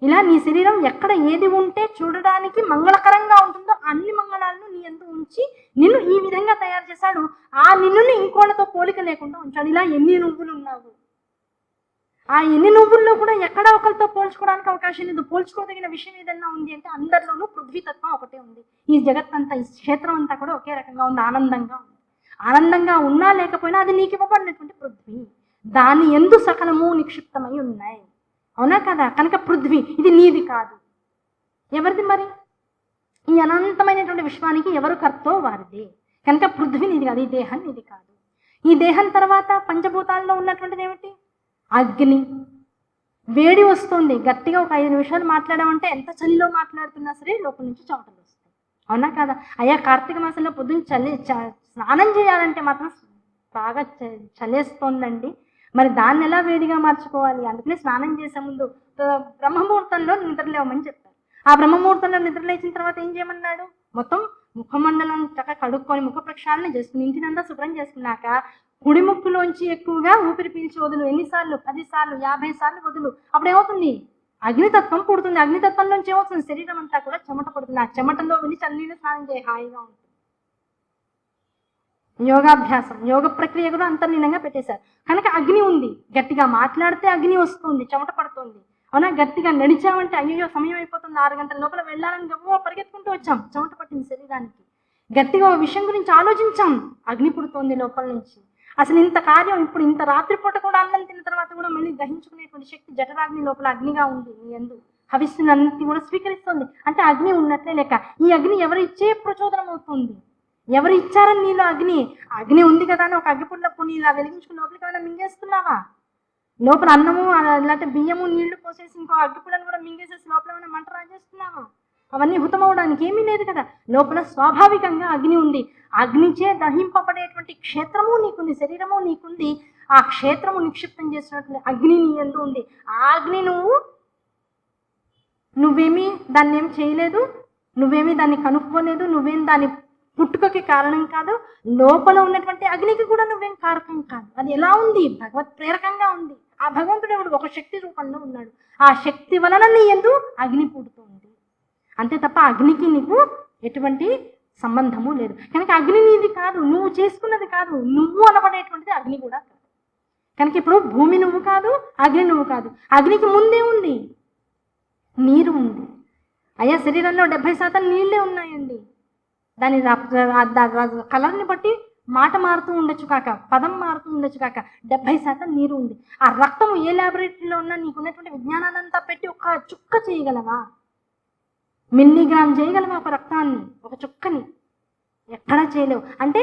ఇలా నీ శరీరం ఎక్కడ ఏది ఉంటే చూడడానికి మంగళకరంగా ఉంటుందో అన్ని మంగళాలను నీ యందు ఉంచి నిన్ను ఈ విధంగా తయారు చేశాడు. ఆ నిన్నుని ఇంకోళ్ళతో పోలిక లేకుండా ఉంచాడు. ఇలా ఎన్ని నువ్వులు ఉన్నావు, ఆ ఎన్ని నువ్వుల్లో కూడా ఎక్కడ ఒకరితో పోల్చుకోవడానికి అవకాశం లేదు. పోల్చుకోదగిన విషయం ఏదన్నా ఉంది అంటే అందరిలోనూ పృథ్వీతత్వం ఒకటే ఉంది. ఈ జగత్తంతా, ఈ క్షేత్రం అంతా కూడా ఒకే రకంగా ఉంది, ఆనందంగా ఉంది. ఆనందంగా ఉన్నా లేకపోయినా అది నీకు ఇవ్వబడినటువంటి పృథ్వీ, దాని యందు సకలము నిక్షిప్తమై ఉన్నాయి. అవునా కదా? కనుక పృథ్వీ ఇది నీది కాదు, ఎవరిది మరి? ఈ అనంతమైనటువంటి విశ్వానికి ఎవరు కర్తో వారిది. కనుక పృథ్వీ నీది కాదు, ఈ దేహం నీది కాదు. ఈ దేహం తర్వాత పంచభూతాల్లో ఉన్నటువంటిది ఏమిటి? అగ్ని. వేడి వస్తుంది, గట్టిగా ఒక 5 నిమిషాలు మాట్లాడామంటే ఎంత చలిలో మాట్లాడుతున్నా సరే లోపల నుంచి చెమటలు వస్తాయి. అవునా కదా? అయ్యా కార్తీక మాసంలో పొద్దున్న స్నానం చేయాలంటే మాత్రం బాగా చలేస్తోందండి, మరి దాన్ని ఎలా వేడిగా మార్చుకోవాలి? అందుకనే స్నానం చేసే ముందు బ్రహ్మముహూర్తంలో నిద్రలేవమని చెప్పారు. ఆ బ్రహ్మముహూర్తంలో నిద్రలేచిన తర్వాత ఏం చేయమన్నాడు? మొత్తం ముఖమండలం చక్కగా కడుక్కొని ముఖ ప్రక్షాళన చేసుకుని ఇంటినంతా శుభ్రం చేసుకున్నాక కుడి ముక్కులోంచి ఎక్కువగా ఊపిరి పీల్చి వదులు. ఎన్నిసార్లు? 10 సార్లు, 50 సార్లు వదులు. అప్పుడు ఏమవుతుంది? అగ్నితత్వం పుడుతుంది. అగ్నితత్వంలోంచి ఏమవుతుంది? శరీరం అంతా కూడా చెమట పడుతుంది. ఆ చెమటలో వెళ్ళి చన్నీళ్ళు స్నానం చేయి, హాయిగా ఉంటుంది. యోగాభ్యాసం, యోగ ప్రక్రియ కూడా అంతర్లీనంగా పెట్టేశారు. కనుక అగ్ని ఉంది. గట్టిగా మాట్లాడితే అగ్ని వస్తుంది, చెమట పడుతుంది. అవునా? గట్టిగా నడిచామంటే అయ్యో సమయం అయిపోతుంది, 6 గంటల లోపల వెళ్ళాలని గవ్వ పరిగెత్తుకుంటూ వచ్చాం, చెమట పట్టింది శరీరానికి. గట్టిగా ఓ విషయం గురించి ఆలోచించాం, అగ్ని పుడుతోంది లోపల నుంచి. అసలు ఇంత కార్యం, ఇప్పుడు ఇంత రాత్రిపూట కూడా అన్నం తిన్న తర్వాత కూడా మళ్ళీ గ్రహించుకునేటువంటి శక్తి జఠరాగ్ని లోపల అగ్నిగా ఉంది. నీ యందు హవిస్సులన్నింటినీ కూడా స్వీకరిస్తుంది. అంటే అగ్ని ఉన్నట్లే లెక్క. ఈ అగ్ని ఎవరు ఇచ్చే ప్రచోదనం అవుతుంది? ఎవరు ఇచ్చారని నీలో అగ్ని? అగ్ని ఉంది కదా అని ఒక అగ్గిపుల్ల పుని ఇలా వెలిగించుకుని లోపలికి ఏమైనా మింగేస్తున్నావా? లోపల అన్నము లేకపోతే బియ్యము నీళ్లు పోసేసి ఇంకో అగ్గిపుల్లను కూడా మింగేసేసి లోపల ఏమైనా మంట రాజేస్తున్నావా? అవన్నీ హుతమవడానికి ఏమీ లేదు కదా. లోపల స్వాభావికంగా అగ్ని ఉంది. అగ్నిచే దహింపబడేటువంటి క్షేత్రము నీకుంది, శరీరము నీకుంది. ఆ క్షేత్రము నిక్షిప్తం చేసినటువంటి అగ్ని నీ యందు ఉంది. ఆ అగ్ని నువ్వేమీ దాన్ని ఏం చేయలేదు, నువ్వేమీ దాన్ని కనుక్కోలేదు, నువ్వేం దాని పుట్టుకకి కారణం కాదు. లోపల ఉన్నటువంటి అగ్నికి కూడా నువ్వేం కారకం కాదు. అది ఎలా ఉంది? భగవత్ ప్రేరకంగా ఉంది. ఆ భగవంతుడు ఎవడు? ఒక శక్తి రూపంలో ఉన్నాడు. ఆ శక్తి వలన నీ యందు అగ్ని పుడుతుంది, అంతే తప్ప అగ్నికి నీకు ఎటువంటి సంబంధము లేదు. కనుక అగ్ని నీది కాదు, నువ్వు చేసుకున్నది కాదు. నువ్వు అనబడేటువంటిది అగ్ని కూడా కాదు. కనుక ఇప్పుడు భూమి నువ్వు కాదు, అగ్ని నువ్వు కాదు. అగ్నికి ముందే ఉంది నీరు ఉంది. అయ్యా శరీరంలో 70% నీళ్ళే ఉన్నాయండి. దాని కలర్ని బట్టి మాట మారుతూ ఉండొచ్చు కాక, పదం మారుతూ ఉండొచ్చు కాక, 70% నీరు ఉంది. ఆ రక్తము ఏ ల్యాబొరేటరీలో ఉన్నా నీకున్నటువంటి విజ్ఞానాన్నంతా పెట్టి ఒక చుక్క చేయగలవా? మిల్లీగ్రామ్ చేయగలవా ఒక రక్తాన్ని, ఒక చుక్కని? ఎక్కడా చేయలేవు. అంటే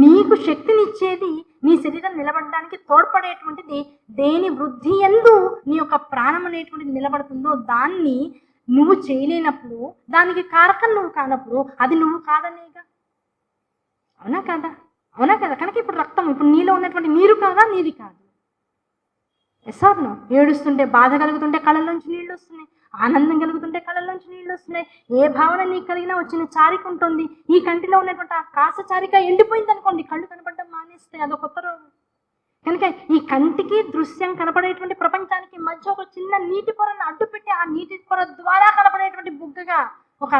నీకు శక్తినిచ్చేది, నీ శరీరం నిలబడడానికి తోడ్పడేటువంటిది దేని వృద్ధి యందు నీ యొక్క ప్రాణం అనేటువంటిది నిలబడుతుందో దాన్ని నువ్వు చేయలేనప్పుడు, దానికి కారకం నువ్వు కానప్పుడు అది నువ్వు కాదనేగా. అవునా కదా? అవునా కదా? కనుక ఇప్పుడు రక్తం, ఇప్పుడు నీలో ఉన్నటువంటి నీరు కాదా, నీది కాదు. Yes or no? ఏడుస్తుంటే, బాధ కలుగుతుంటే కళ్ళల్లోంచి నీళ్ళు వస్తున్నాయి, ఆనందం కలుగుతుంటే కళ్ళల్లోంచి నీళ్ళు వస్తున్నాయి. ఏ భావన నీకు కలిగినా వచ్చిన చారిక ఉంటుంది. ఈ కంటిలో ఉన్నటువంటి ఆ కాస చారిక ఎండిపోయింది అనుకోండి, కళ్ళు కనపడడం మానేస్తే అదో కొత్త రోగం. కనుక ఈ కంటికి దృశ్యం కనపడేటువంటి ప్రపంచానికి మధ్య ఒక చిన్న నీటి పొరను అడ్డు పెట్టి ఆ నీటి పొర ద్వారా కనపడేటువంటి బుగ్గగా ఒక